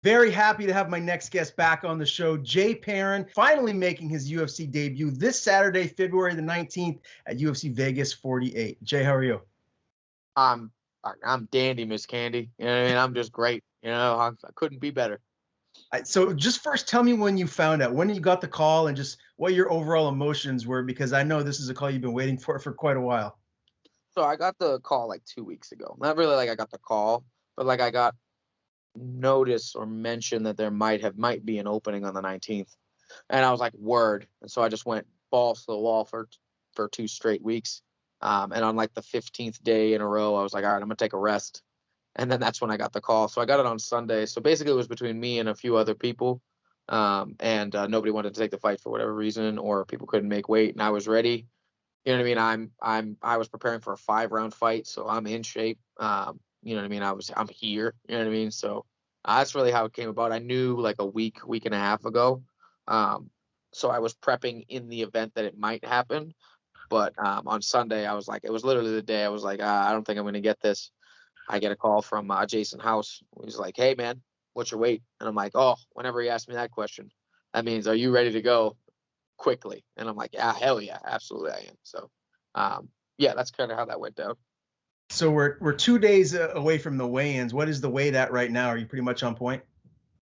Very happy to have my next guest back on the show, Jay Perrin, finally making his UFC debut this Saturday, February the 19th at UFC Vegas 48. Jay, how are you? I'm I'm dandy, Miss Candy. You know what I mean? I'm just great. I couldn't be better. So just first tell me when you found out, when you got the call and just what your overall emotions were, because I know this is a call you've been waiting for quite a while. So I got the call like 2 weeks ago. Not really like I got the call, but like I got notice or mention that there might be an opening on the 19th. And I was like, word. And so I just went balls to the wall for 2 straight weeks. And on like the 15th day in a row, I was like, all right, I'm gonna take a rest. And then that's when I got the call. So I got it on Sunday. So basically, it was between me and a few other people, and nobody wanted to take the fight for whatever reason, or people couldn't make weight, and I was ready. You know what I mean? I was preparing for a 5-round fight, so I'm in shape. You know what I mean? I'm here. You know what I mean? So that's really how it came about. I knew like a week and a half ago. Um, so I was prepping in the event that it might happen. But on Sunday, I was like, it was literally the day I was like, I don't think I'm going to get this. I get a call from Jason House. He's like, "Hey man, what's your weight?" And I'm like, "Oh, whenever he asks me that question, that means are you ready to go quickly?" And I'm like, "Yeah, hell yeah, absolutely I am." So, yeah, that's kind of how that went down. So we're 2 days away from the weigh-ins. What is the weight at right now? Are you pretty much on point?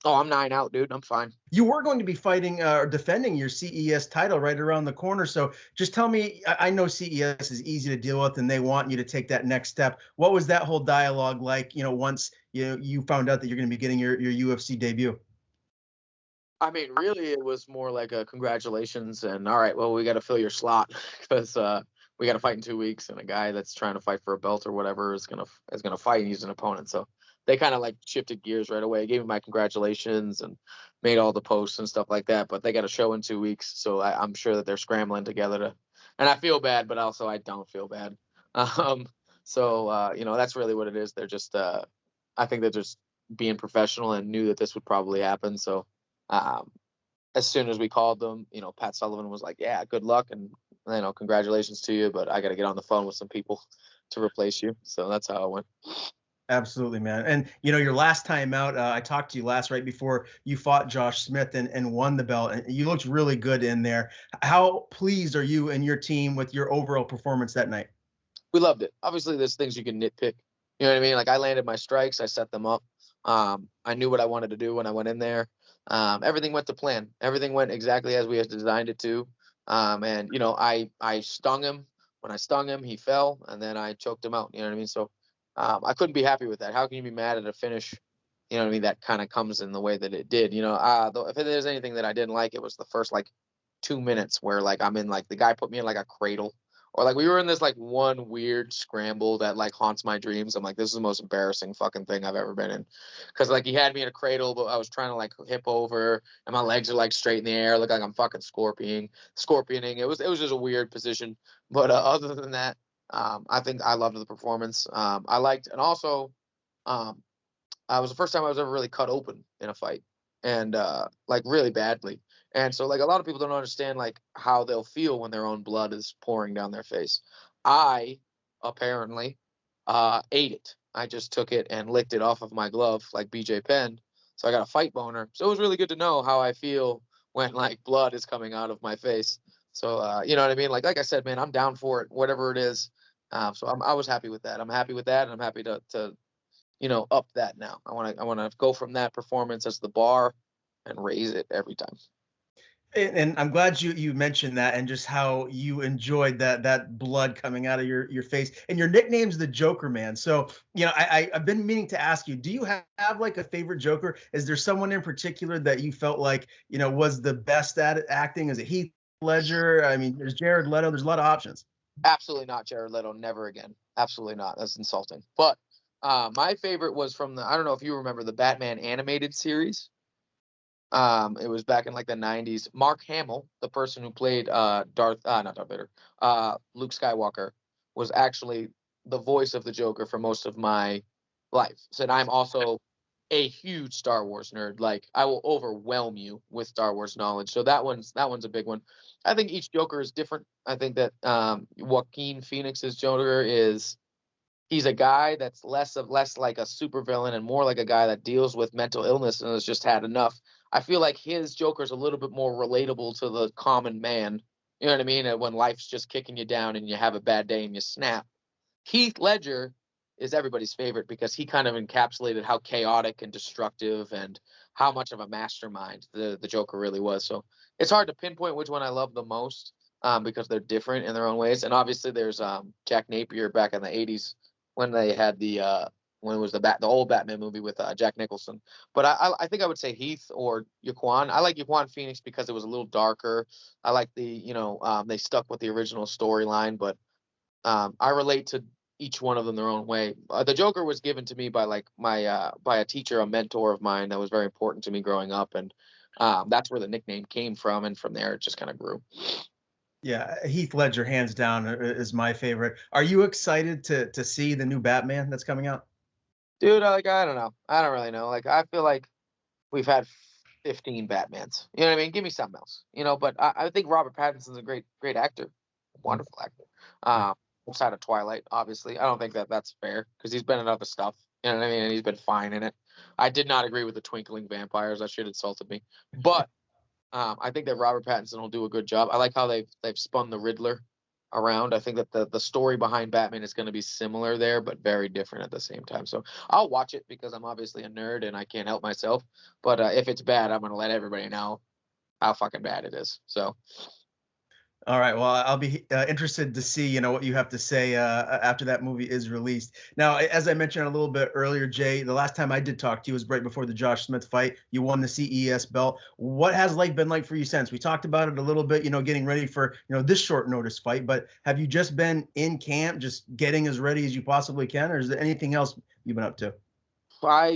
Oh, I'm 9 out, dude. I'm fine. You were going to be fighting or defending your CES title right around the corner. So just tell me, I know CES is easy to deal with and they want you to take that next step. What was that whole dialogue like, once you found out that you're going to be getting your UFC debut? I mean, really, it was more like a congratulations and all right, well, we got to fill your slot because we got to fight in 2 weeks, and a guy that's trying to fight for a belt or whatever is gonna fight. And he's an opponent, so they kind of like shifted gears right away. Gave me my congratulations and made all the posts and stuff like that. But they got a show in 2 weeks, so I'm sure that they're scrambling together to. And I feel bad, but also I don't feel bad. Um, so that's really what it is. They're just I think they're just being professional and knew that this would probably happen. So um, as soon as we called them, Pat Sullivan was like, "Yeah, good luck and congratulations to you, but I got to get on the phone with some people to replace you." So that's how it went. Absolutely, man. And your last time out, I talked to you last right before you fought Josh Smith and won the belt, and you looked really good in there. How pleased are you and your team with your overall performance that night? We loved it. Obviously, there's things you can nitpick. You know what I mean? Like I landed my strikes, I set them up. I knew what I wanted to do when I went in there. Everything went to plan. Everything went exactly as we had designed it to. And I stung him. When I stung him, he fell, and then I choked him out. You know what I mean? So I couldn't be happy with that. How can you be mad at a finish? You know what I mean? That kind of comes in the way that it did. If there's anything that I didn't like, it was the first like 2 minutes where like I'm in like the guy put me in like a cradle, or like we were in this like one weird scramble that like haunts my dreams. I'm like, this is the most embarrassing fucking thing I've ever been in, because like he had me in a cradle, but I was trying to like hip over, and my legs are like straight in the air, look like I'm fucking scorpioning. It was just a weird position, but other than that, I think I loved the performance. I liked, and also, um, it was the first time I was ever really cut open in a fight, and like really badly. And so like a lot of people don't understand like how they'll feel when their own blood is pouring down their face. I apparently ate it. I just took it and licked it off of my glove like BJ Penn. So I got a fight boner. So it was really good to know how I feel when like blood is coming out of my face. So you know what I mean? Like I said, man, I'm down for it, whatever it is. So I was happy with that. I'm happy with that, and I'm happy to up that now. I want to go from that performance as the bar and raise it every time. And I'm glad you mentioned that and just how you enjoyed that blood coming out of your face. And your nickname's the Joker, man. So I've been meaning to ask you, do you have like a favorite Joker? Is there someone in particular that you felt like was the best at it, acting? Is it Heath Ledger? I mean, there's Jared Leto. There's a lot of options. Absolutely not Jared Leto. Never again. Absolutely not. That's insulting. But my favorite was from I don't know if you remember the Batman animated series. It was back in like the 90s. Mark Hamill, the person who played not Darth Vader, Luke Skywalker, was actually the voice of the Joker for most of my life. So and I'm also a huge Star Wars nerd. Like I will overwhelm you with Star Wars knowledge. So that one's a big one. I think each Joker is different. I think that Joaquin Phoenix's Joker is he's a guy that's less like a supervillain and more like a guy that deals with mental illness and has just had enough. I feel like his Joker's a little bit more relatable to the common man. You know what I mean? And when life's just kicking you down and you have a bad day and you snap. Heath Ledger is everybody's favorite because he kind of encapsulated how chaotic and destructive and how much of a mastermind the Joker really was. So it's hard to pinpoint which one I love the most, because they're different in their own ways. And obviously there's Jack Napier back in the 80s when they had when it was the old Batman movie with Jack Nicholson. But I think I would say Heath or Yaquan. I like Yaquan Phoenix because it was a little darker. I like they stuck with the original storyline, but I relate to each one of them their own way. The Joker was given to me by by a teacher, a mentor of mine that was very important to me growing up, and that's where the nickname came from, and from there it just kind of grew. Yeah, Heath Ledger, hands down, is my favorite. Are you excited to see the new Batman that's coming out? Dude, I don't know. I don't really know. Like, I feel like we've had 15 Batmans. You know what I mean? Give me something else. But I think Robert Pattinson's a great actor, wonderful actor. Outside of Twilight, obviously, I don't think that's fair because he's been in other stuff. You know what I mean? And he's been fine in it. I did not agree with the twinkling vampires. That shit insulted me. But I think that Robert Pattinson will do a good job. I like how they've spun the Riddler around. I think that the story behind Batman is going to be similar there, but very different at the same time. So I'll watch it because I'm obviously a nerd and I can't help myself. But if it's bad, I'm going to let everybody know how fucking bad it is. So. All right. Well, I'll be interested to see, what you have to say after that movie is released. Now, as I mentioned a little bit earlier, Jay, the last time I did talk to you was right before the Josh Smith fight. You won the CES belt. What has life been like for you since? We talked about it a little bit, getting ready for, this short notice fight. But have you just been in camp, just getting as ready as you possibly can, or is there anything else you've been up to?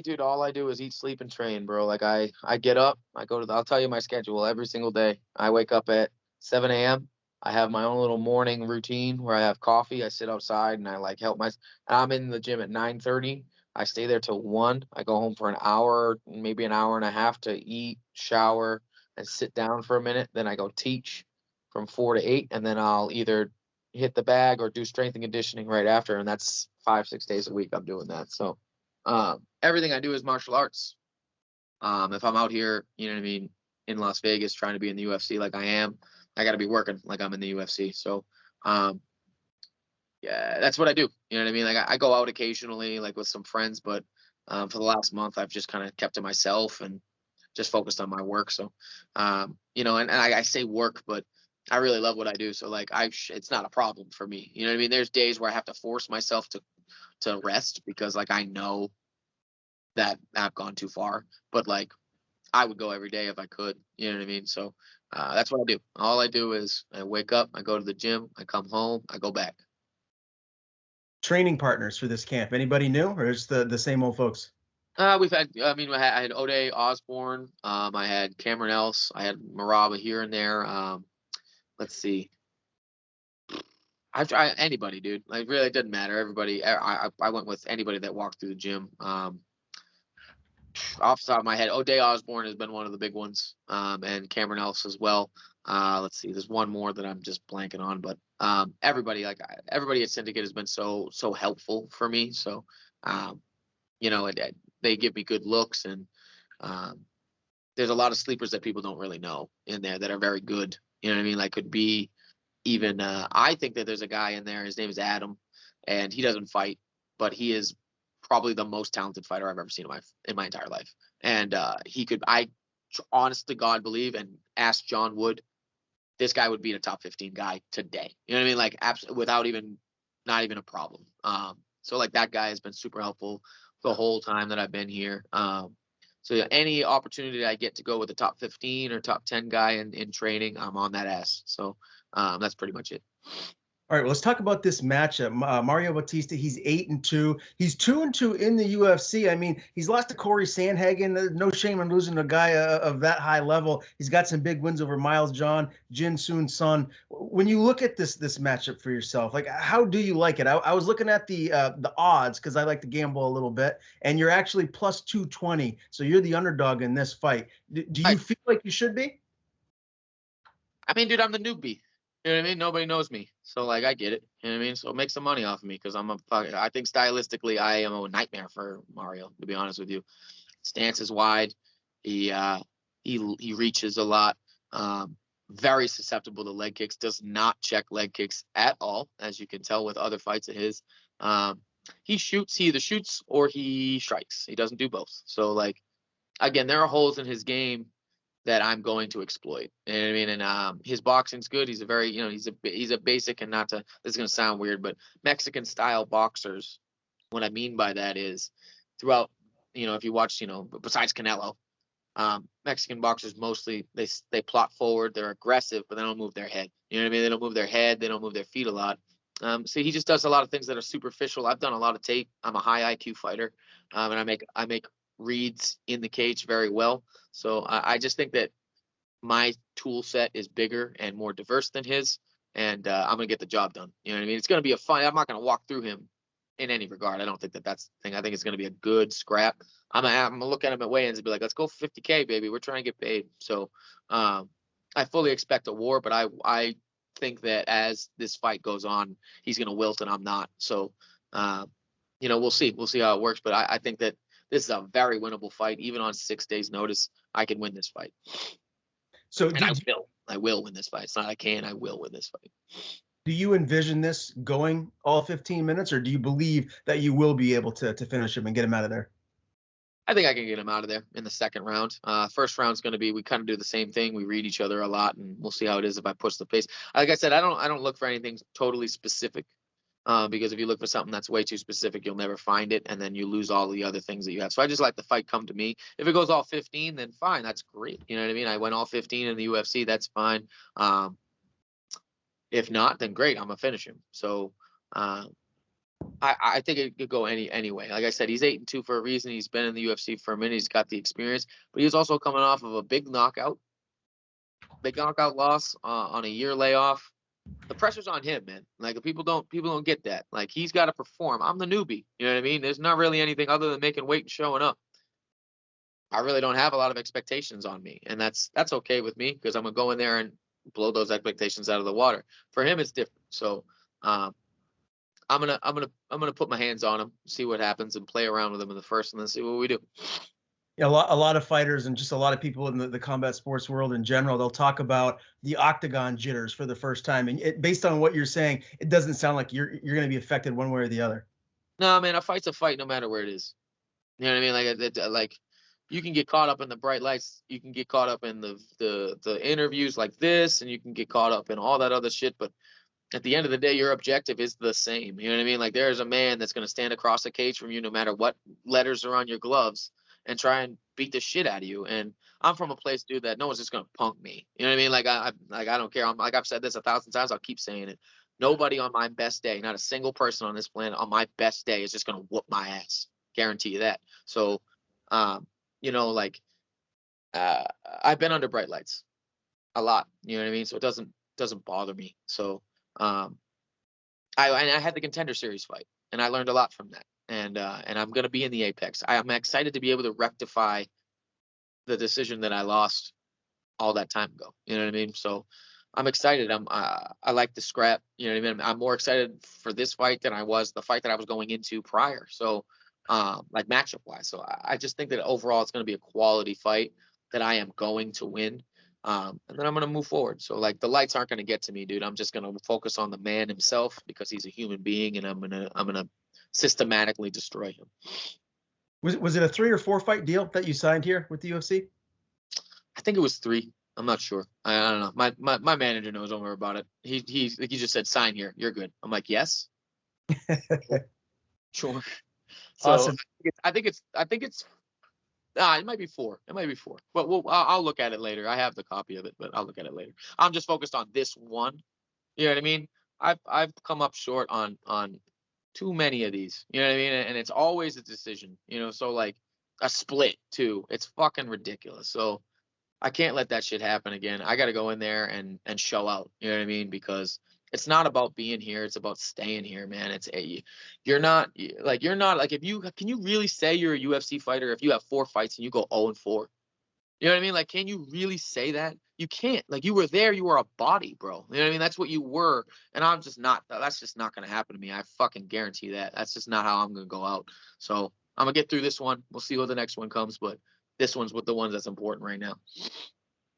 Dude, all I do is eat, sleep, and train, bro. Like I get up, I'll tell you my schedule every single day. I wake up at 7 a.m. I have my own little morning routine where I have coffee. I sit outside and I help I'm in the gym at 9:30. I stay there till 1. I go home for an hour, maybe an hour and a half to eat, shower, and sit down for a minute. Then I go teach from 4 to 8, and then I'll either hit the bag or do strength and conditioning right after. And that's 5-6 days a week I'm doing that. So everything I do is martial arts. If I'm out here, you know what I mean, in Las Vegas trying to be in the UFC like I am, I got to be working like I'm in the UFC. So, yeah, that's what I do. You know what I mean? Like I go out occasionally, like with some friends, but for the last month, I've just kind of kept to myself and just focused on my work. So, and I say work, but I really love what I do. So it's not a problem for me. You know what I mean? There's days where I have to force myself to rest because I know that I've gone too far, but I would go every day if I could. You know what I mean? So that's what I do. All I do is I wake up, I go to the gym, I come home, I go back. Training partners for this camp, anybody new, or is the same old folks? I had O'Day Osborne, I had Cameron Else, I had Maraba here and there. Let's see. I've tried anybody, dude. Really, it doesn't matter. Everybody. I went with anybody that walked through the gym. Off the top of my head, O'Day Osborne has been one of the big ones, and Cameron Else as well. Let's see, there's one more that I'm just blanking on, but everybody at Syndicate has been so helpful for me. So, they give me good looks, and there's a lot of sleepers that people don't really know in there that are very good. You know what I mean? Could be even. I think that there's a guy in there. His name is Adam, and he doesn't fight, but he is probably the most talented fighter I've ever seen in my entire life. And I honest to God believe and ask John Wood, this guy would be a top 15 guy today. You know what I mean? Absolutely, without not even a problem. So that guy has been super helpful the whole time that I've been here. So yeah, any opportunity I get to go with a top 15 or top 10 guy in training, I'm on that ass. So that's pretty much it. All right, well, let's talk about this matchup. Mario Bautista, he's 8-2. He's 2-2 in the UFC. I mean, he's lost to Corey Sandhagen. No shame in losing to a guy of that high level. He's got some big wins over Miles John, Jin Soon Sun. When you look at this matchup for yourself, how do you like it? I was looking at the odds because I like to gamble a little bit, and you're actually plus 220. So you're the underdog in this fight. Do you feel like you should be? I mean, dude, I'm the newbie. You know what I mean? Nobody knows me. So, like, I get it. You know what I mean? So make some money off of me because I think stylistically, I am a nightmare for Mario, to be honest with you. Stance is wide. He, uh, he reaches a lot. Very susceptible to leg kicks. Does not check leg kicks at all, as you can tell with other fights of his. He shoots. He either shoots or he strikes. He doesn't do both. So, like, again, there are holes in his game that I'm going to exploit. You know what I mean? And his boxing's good. He's a very, he's a basic, and not to, this is going to sound weird, but Mexican style boxers. What I mean by that is throughout, if you watch, besides Canelo, Mexican boxers mostly they plot forward, they're aggressive, but they don't move their head. You know what I mean? They don't move their head, they don't move their feet a lot. So he just does a lot of things that are superficial. I've done a lot of tape. I'm a high IQ fighter, and I make reads in the cage very well. So I just think that my tool set is bigger and more diverse than his, and I'm gonna get the job done. You know what I mean? It's gonna be a fun. I'm not gonna walk through him in any regard. I don't think that's the thing. I think it's gonna be a good scrap. I'm gonna look at him at weigh-ins and be like, let's go for 50K, baby. We're trying to get paid. So I fully expect a war, but I think that as this fight goes on, he's gonna wilt and I'm not. So we'll see. We'll see how it works. But I think that this is a very winnable fight. Even on 6 days' notice, I can win this fight. So And I will. I will win this fight. It's not I can. I will win this fight. do you envision this going all 15 minutes, or do you believe that you will be able to finish him and get him out of there? I think I can get him out of there in the second round. First round's going to be, we kind of do the same thing. We read each other a lot, and we'll see how it is if I push the pace. Like I said, I don't look for anything totally specific, because if you look for something that's way too specific, you'll never find it, and then you lose all the other things that you have. So I just like the fight come to me. If it goes all 15, then fine, that's great. You know what I mean? I went all 15 in the UFC, that's fine. If not, then great, I'm gonna finish him. So I think it could go anyway. Like I said, he's 8-2 for a reason. He's been in the UFC for a minute. He's got the experience, but he's also coming off of a big knockout loss on a year layoff. The pressure's on him, man. Like people don't get that. Like he's got to perform. I'm the newbie. You know what I mean? There's not really anything other than making weight and showing up. I really don't have a lot of expectations on me, and that's okay with me because I'm gonna go in there and blow those expectations out of the water. For him, it's different. So I'm gonna put my hands on him, see what happens, and play around with him in the first, and then see what we do. Yeah, a lot of fighters and just a lot of people in the combat sports world in general, they'll talk about the octagon jitters for the first time. And based on what you're saying, it doesn't sound like you're going to be affected one way or the other. No, man, a fight's a fight no matter where it is. You know what I mean? Like you can get caught up in the bright lights, you can get caught up in the interviews like this, and you can get caught up in all that other shit, but at the end of the day, your objective is the same. You know what I mean? Like there's a man that's going to stand across the cage from you no matter what letters are on your gloves and try and beat the shit out of you. And I'm from a place, dude, that no one's just going to punk me. You know what I mean? Like I don't care. I've said this 1,000 times. I'll keep saying it. Nobody on my best day, not a single person on this planet on my best day is just going to whoop my ass. Guarantee you that. So, I've been under bright lights a lot. You know what I mean? So it doesn't bother me. So, I had the Contender Series fight, and I learned a lot from that. And I'm going to be in the Apex. I'm excited to be able to rectify the decision that I lost all that time ago. You know what I mean? So I'm excited. I like the scrap. You know what I mean? I'm more excited for this fight than I was the fight that I was going into prior. So like matchup wise. So I just think that overall it's going to be a quality fight that I am going to win. And then I'm going to move forward. So like the lights aren't going to get to me, dude. I'm just going to focus on the man himself because he's a human being, and I'm going to systematically destroy him. Was it a 3 or 4 fight deal that you signed here with the UFC? I think it was 3. I'm not sure. I don't know. My manager knows more about it. He just said sign here. You're good. I'm like, yes. Sure. So Awesome. I think it's it might be 4. It might be 4. But I'll look at it later. I have the copy of it, but I'll look at it later. I'm just focused on this one. You know what I mean? I've come up short on too many of these. You know what I mean? And it's always a decision. So like a split too. It's fucking ridiculous. So I can't let that shit happen again. I got to go in there and show out. You know what I mean? Because it's not about being here. It's about staying here, man. You're not like if can you really say you're a UFC fighter if you have 4 fights and you go 0-4? You know what I mean? Like, can you really say that? You can't. Like, you were there, you were a body, bro. You know what I mean? That's what you were. And I'm just not, that's just not going to happen to me. I fucking guarantee that. That's just not how I'm going to go out. So I'm going to get through this one. We'll see what the next one comes, but this one's with the ones that's important right now.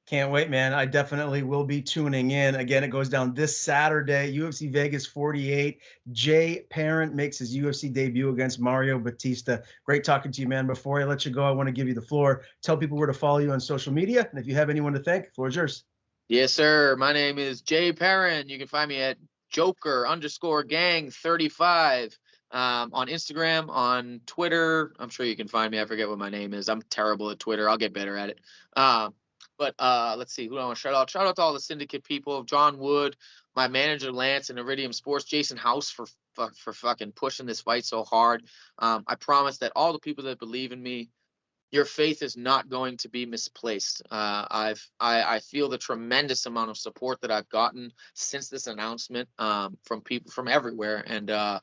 Can't wait, man. I definitely will be tuning in. Again, it goes down this Saturday, UFC Vegas 48. Jay Perrin makes his UFC debut against Mario Bautista. Great talking to you, man. Before I let you go, I want to give you the floor. Tell people where to follow you on social media. And if you have anyone to thank, the floor is yours. Yes, sir. My name is Jay Perrin. You can find me at Joker_gang35 on Instagram, on Twitter. I'm sure you can find me. I forget what my name is. I'm terrible at Twitter. I'll get better at it. But let's see. Who do I want to shout out? Shout out to all the syndicate people, John Wood, my manager Lance, and Iridium Sports, Jason House for fucking pushing this fight so hard. I promise that all the people that believe in me, your faith is not going to be misplaced. I feel the tremendous amount of support that I've gotten since this announcement from people from everywhere, and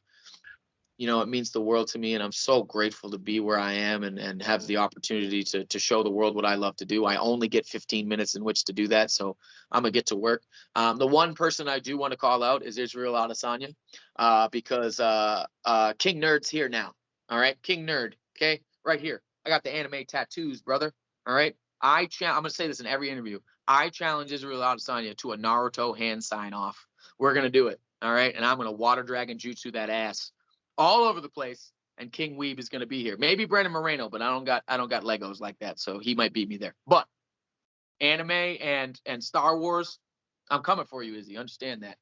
you know, it means the world to me, and I'm so grateful to be where I am and have the opportunity to show the world what I love to do. I only get 15 minutes in which to do that, so I'm gonna get to work. The one person I do want to call out is Israel Adesanya, because King Nerd's here now. All right, King Nerd, okay, right here. I got the anime tattoos, brother. All right, I'm gonna say this in every interview. I challenge Israel Adesanya to a Naruto hand sign off. We're gonna do it. All right, and I'm gonna water dragon jutsu that ass all over the place, and King Weeb is going to be here. Maybe Brandon Moreno, but I don't got Legos like that, so he might beat me there. But anime and Star Wars, I'm coming for you, Izzy. Understand that.